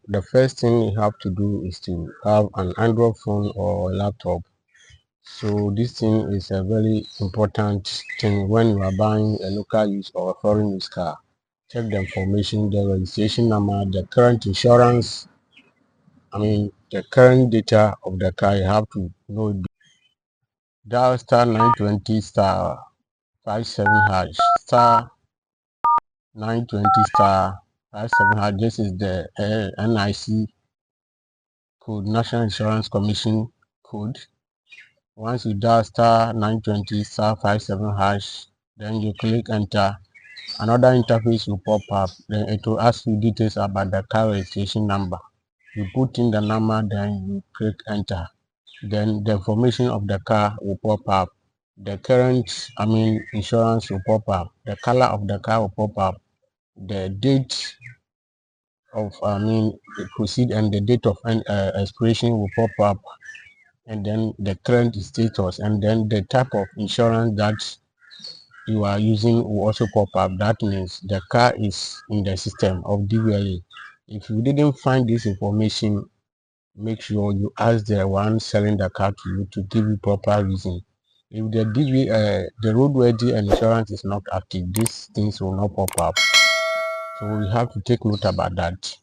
the first thing you have to do is to have an Android phone or laptop. So this thing is a very important thing when you are buying a local use or a foreign use car. Check the information, the registration number, the current insurance, the current data of the car. You have to know it. Dial star 920 star 57 hash star 920 star 57 hash. This is the NIC code, National Insurance Commission code. Once you dial star 920 star 57 hash, then you click enter. Another interface will pop up. Then it will ask you details about the car registration number. You put in the number, then you click enter. Then the information of the car will pop up. The current insurance will pop up. The color of the car will pop up. The date of the proceed and the date of expiration will pop up, and then the current status, and then the type of insurance that you are using will also pop up. That means the car is in the system of DVLA. If you didn't find this information, make sure you ask the one selling the car to you to give you proper reason. If the roadworthy insurance is not active, these things will not pop up. So we have to take note about that.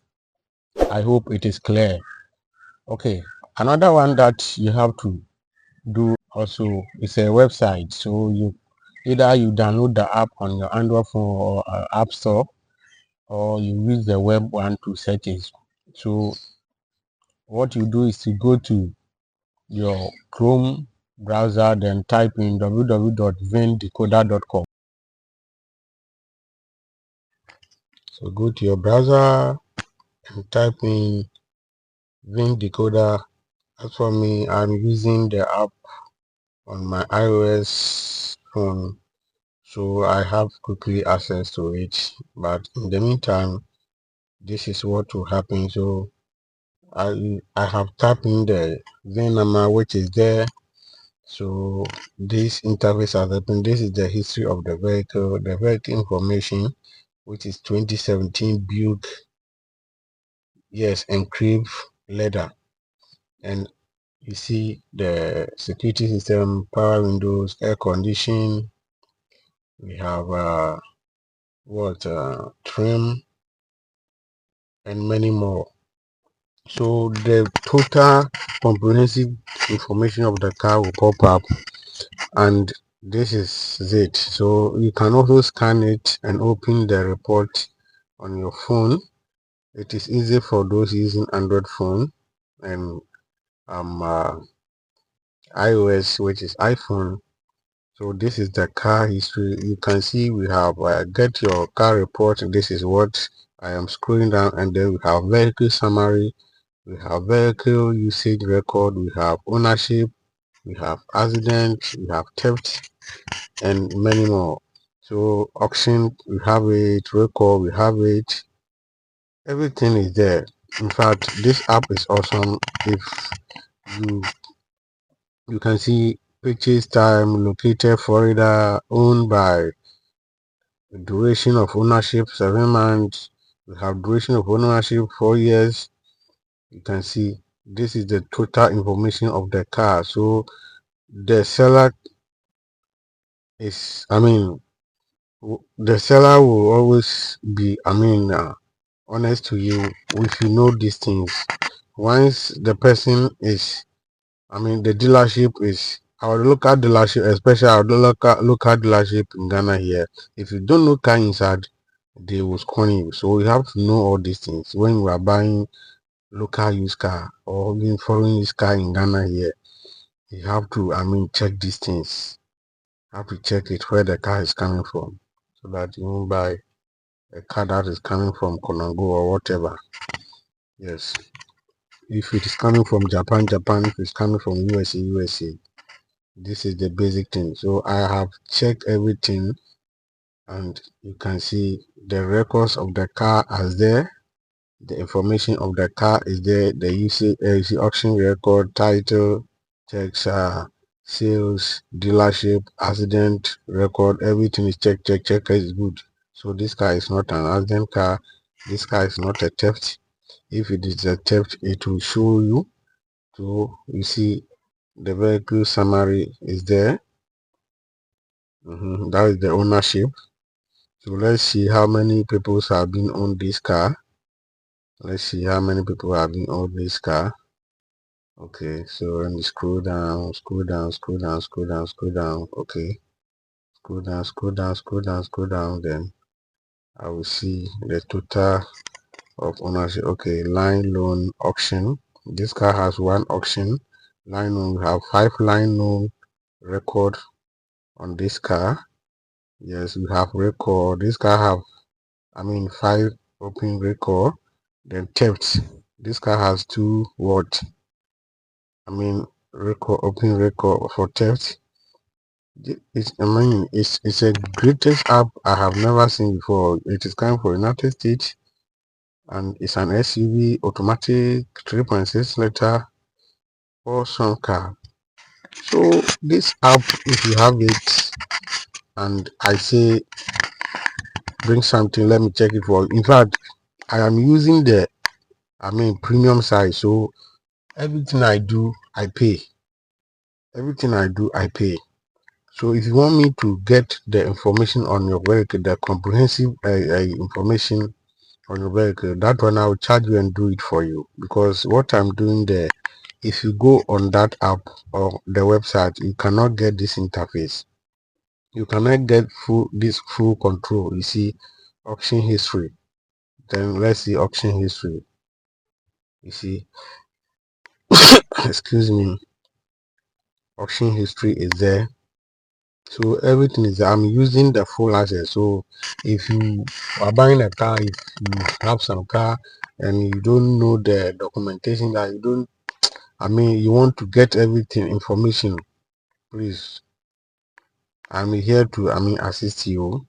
I hope it is clear. Okay, another one that you have to do also is a website. So you download the app on your Android phone or App Store, or you use the web one to search it. So what you do is to go to your Chrome browser, then type in www.vindecoder.com. So go to your browser and type in VIN Decoder. As for me, I'm using the app on my iOS phone, so I have quickly access to it. But in the meantime, this is what will happen. So I have tapped in the VIN number which is there. So this interface has happened. This is the history of the vehicle information, which is 2017 Buick, yes, encrypt leather. And you see the security system, power windows, air condition. We have trim and many more. So the total comprehensive information of the car will pop up, and this is it. So you can also scan it and open the report on your phone. It is easy for those using Android phone and iOS, which is iPhone. So this is the car history. You can see we have get your car report. This is what I am scrolling down, and then we have vehicle summary, we have vehicle usage record, we have ownership, we have accident, we have theft, and many more. So auction, we have it, record, we have it. Everything is there. In fact, this app is awesome. If you can see purchase time, located Florida, owned by, duration of ownership 7 months. We have duration of ownership 4 years. You can see this is the total information of the car. So the seller is, the seller will always be, honest to you if you know these things. Once the person is, the dealership is, our local dealership, especially our local dealership in Ghana here, if you don't know car inside, they will scorn you. So we have to know all these things when we are buying local used car or even foreign used car in Ghana here. You have to check these things. You have to check it where the car is coming from, so that you won't buy a car that is coming from Konongo or whatever. Yes, if it is coming from Japan, if it's coming from USA. This is the basic thing. So I have checked everything, and you can see the records of the car as there. The information of the car is there. The UC auction record, title, text, sales, dealership, accident record, everything is check is good. So this car is not an accident car. This car is not a theft. If it is a theft, it will show you. So you see the vehicle summary is there. That is the ownership. So let's see how many people have been on this car. Let's see how many people have been on this car. Okay, so let me scroll down, scroll down, scroll down, scroll down, scroll down. Okay, scroll down, scroll down, scroll down, scroll down. Then I will see the total of ownership. Okay, line loan auction. This car has one auction. Line loan, we have 5 line loan record on this car. Yes, we have record. This car have, 5 open record. Then theft. This car has 2 what? Record, open record for theft. It's a greatest app I have never seen before. It is coming for United States, and it's an SUV, automatic, 3.6 liter, awesome car. So this app, if you have it, and I say bring something, let me check it for. In fact, I am using the premium size, so everything I do, I pay. Everything I do, I pay. So if you want me to get the information on your vehicle, the comprehensive information on your vehicle, that one I will charge you and do it for you. Because what I'm doing there, if you go on that app or the website, you cannot get this interface. You cannot get this full control. You see auction history. Then let's see auction history. You see, excuse me, auction history is there. So everything is there. I'm using the full access. So if you are buying a car, if you have some car and you don't know the documentation, that you don't, you want to get everything information, please, I'm here to assist you.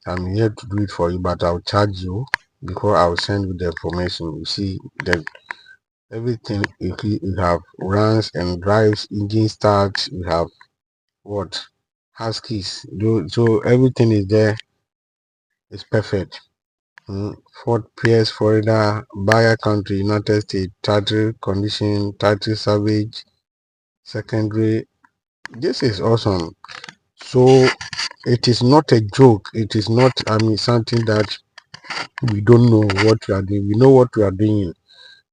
I'm here to do it for you, but I'll charge you because I'll send you the information. You see that everything you have runs and drives, engine start, you have what, huskies, so everything is there. It's perfect. Fort Pierce, Florida, buyer country, United States, title condition, title salvage, secondary. This is awesome. So it is not a joke. It is not something that we don't know what we are doing. We know what we are doing.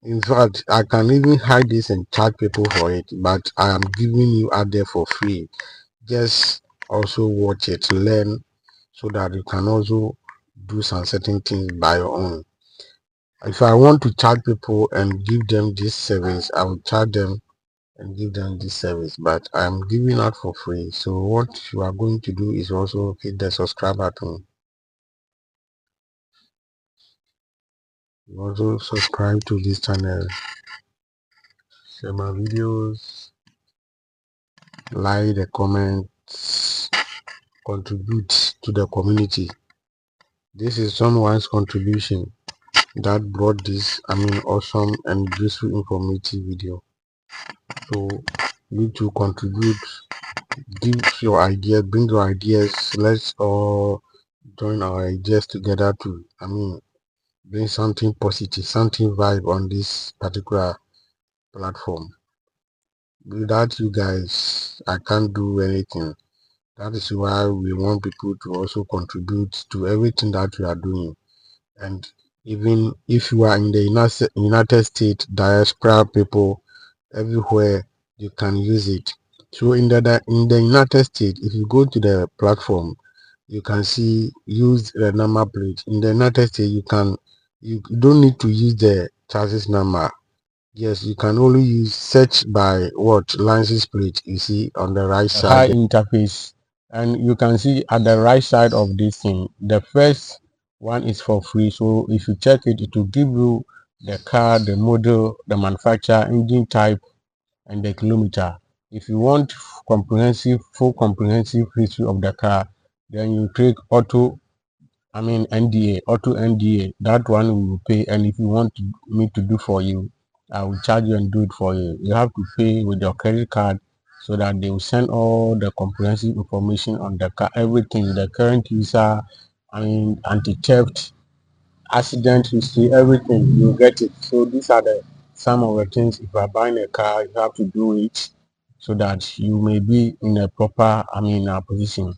In fact, I can even hide this and charge people for it, but I am giving you out there for free. Just also watch it, learn, so that you can also do some certain things by your own. If I want to charge people and give them this service, I will charge them and give them this service, but I'm giving out for free. So what you are going to do is also hit the subscribe button. You also subscribe to this channel, share my videos, like the comments, contribute to the community. This is someone's contribution that brought this awesome and useful informative video. So you to contribute, give your ideas, bring your ideas. Let's all join our ideas together to bring something positive, something vibe on this particular platform. Without you guys, I can't do anything. That is why we want people to also contribute to everything that we are doing. And even if you are in the United States, diaspora people everywhere, you can use it. So in the United States, if you go to the platform, you can see use the number plate. In the United States, you don't need to use the chassis number. Yes, you can only use search by what license plate. You see on the right side, high interface, and you can see at the right side of this thing, the first one is for free. So if you check it, it will give you the car, the model, the manufacturer, engine type, and the kilometer. If you want full comprehensive history of the car, then you click auto NDA. That one we will pay, and if you want me to do for you, I will charge you and do it for you. You have to pay with your credit card, so that they will send all the comprehensive information on the car, everything, the current user, anti-theft, accident history, everything, you get it. So these are the some of the things if you are buying a car, you have to do it so that you may be in a proper, position.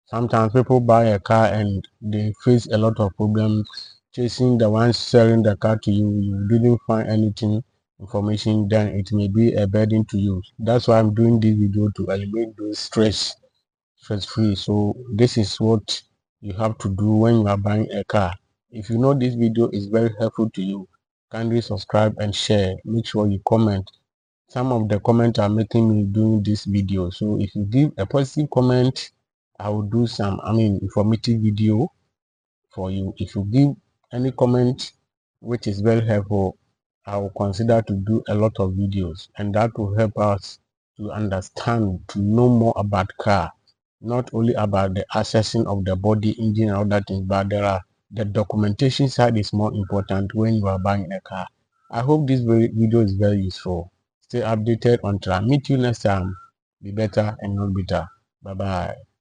Sometimes people buy a car and they face a lot of problems chasing the one selling the car to you. You didn't find anything information, then it may be a burden to you. That's why I'm doing this video to eliminate those stress free. So this is what you have to do when you are buying a car. If you know this video is very helpful to you, kindly subscribe and share. Make sure you comment. Some of the comments are making me doing this video. So if you give a positive comment, I will do some informative video for you. If you give any comment which is very helpful, I will consider to do a lot of videos, and that will help us to understand, to know more about car, not only about the accessing of the body, engine and other things, but the documentation side is more important when you are buying a car. I hope this video is very useful. Stay updated until I meet you next time. Be better and not bitter. Bye bye.